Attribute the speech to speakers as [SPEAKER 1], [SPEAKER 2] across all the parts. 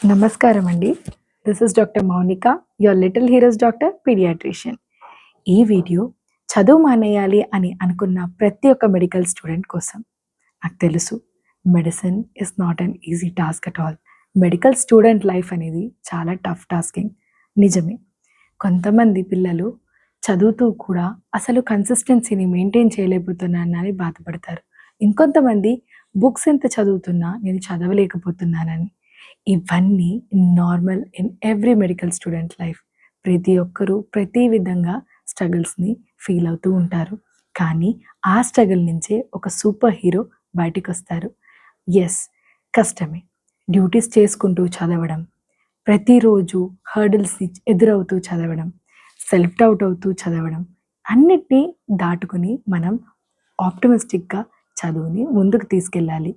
[SPEAKER 1] నమస్కారం అండి. This is doctor Mounika, your little heroes doctor, paediatrician. ఈ వీడియో చదువు మానేయాలి అని అనుకున్న ప్రతి ఒక్క మెడికల్ స్టూడెంట్ కోసం. నాకు తెలుసు medicine is not an easy task at all. Medical student life అనేది చాలా టఫ్ టాస్కింగ్. నిజమే. కొంతమంది పిల్లలు చదువుతూ కూడా అసలు కన్సిస్టెన్సీని మెయింటైన్ చేయలేకపోతున్నానని బాధపడతారు. ఇంకొంతమంది బుక్స్ ఎంత చదువుతున్నా నేను చదవలేకపోతున్నానని. ఇవన్నీ normal in every medical student life. ప్రతి ఒక్కరూ ప్రతి విధంగా స్ట్రగుల్స్‌ని ఫీల్ అవుతూ ఉంటారు. కానీ ఆ స్ట్రగుల్ నుంచే ఒక సూపర్ హీరో బయటికొస్తారు. యెస్, కష్టమే. డ్యూటీస్ చేసుకుంటూ చదవడం, ప్రతిరోజు హర్డిల్స్‌ని ఎదురవుతూ చదవడం, సెల్ఫ్ డౌట్ అవుతూ చదవడం, అన్నిటిని దాటుకొని మనం ఆప్టిమిస్టిక్‌గా చదువుని ముందుకు తీసుకెళ్ళాలి.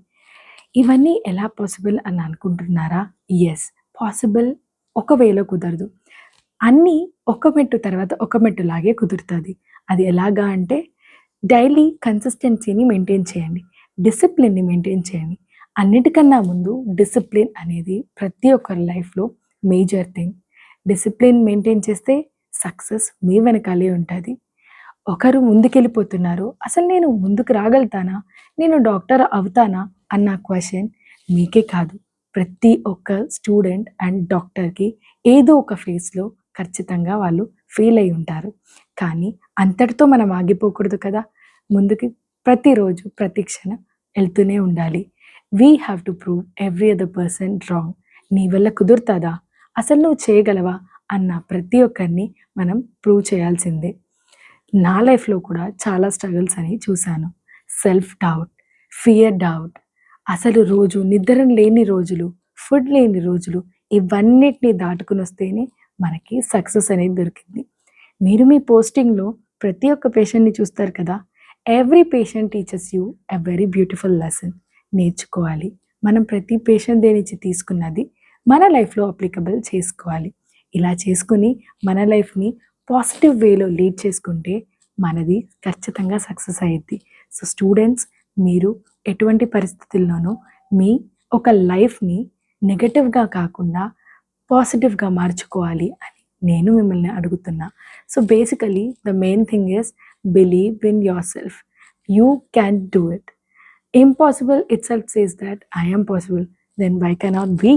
[SPEAKER 1] ఇవన్నీ ఎలా పాసిబుల్ అని అనుకుంటున్నారా? Yes, possible. ఒక వేలో కుదరదు. అన్నీ ఒక మెట్టు తర్వాత ఒక మెట్టులాగే కుదురుతది. అది ఎలాగా అంటే డైలీ కన్సిస్టెన్సీని మెయింటైన్ చేయండి. డిసిప్లిన్‌ని మెయింటైన్ చేయండి. అన్నిటికన్నా ముందు డిసిప్లిన్ అనేది ప్రతి ఒక్కరి లైఫ్‌లో మేజర్ థింగ్. డిసిప్లిన్ మెయింటైన్ చేస్తే సక్సెస్ మీ వెనకాలే ఉంటది. ఒకరు ముందుకెళ్ళిపోతున్నారు. అసలు నేను ముందుకు రాగలుగుతానా? నేను డాక్టర్ అవుతానా? అన్న క్వెషన్ మీకే కాదు, ప్రతి ఒక్క స్టూడెంట్ అండ్ డాక్టర్‌కి ఏదో ఒక ఫేజ్‌లో ఖచ్చితంగా వాళ్ళు ఫెయిల్ అయ్యి ఉంటారు. కానీ అంతటితో మనం ఆగిపోకూడదు కదా! ముందుకి ప్రతిరోజు, ప్రతి క్షణం ఎళ్తూనే ఉండాలి. We have to prove every other person wrong. నీ వల్ల కుదురుతదా? అసలు నువ్వు చేయగలవా? అన్న ప్రతి ఒక్కరిని మనం ప్రూవ్ చేయాల్సిందే. నా లైఫ్‌లో కూడా చాలా స్ట్రగుల్స్ అని చూశాను. సెల్ఫ్ డౌట్, ఫియర్ డౌట్, అసలు రోజు నిద్ర లేని రోజులు, ఫుడ్ లేని రోజులు, ఇవన్నిటిని దాటుకొనొస్తేనే మనకి సక్సెస్ అనేది దొరికింది. మీరు మీ పోస్టింగ్‌లో ప్రతి ఒక్క పేషెంట్‌ని చూస్తారు కదా! Every patient teaches you a very beautiful lesson. నేర్చుకోవాలి. మనం ప్రతి పేషెంట్ దగ్గర నుంచి తీసుకున్నది మన లైఫ్‌లో అప్లికబుల్ చేసుకోవాలి. ఇలా చేసుకొని మన లైఫ్‌ని పాజిటివ్ వేలో లీడ్ చేసుకుంటే మనది ఖచ్చితంగా సక్సెస్ అయ్యిద్ది. సో స్టూడెంట్స్, మీరు ఎటువంటి పరిస్థితుల్లోనూ మీ ఒక లైఫ్‌ని నెగెటివ్‌గా కాకుండా పాజిటివ్‌గా మార్చుకోవాలి అని నేను మిమ్మల్ని అడుగుతున్నా. So basically the main thing is believe in yourself. You can do it. Impossible itself says that I am possible. Then why cannot we?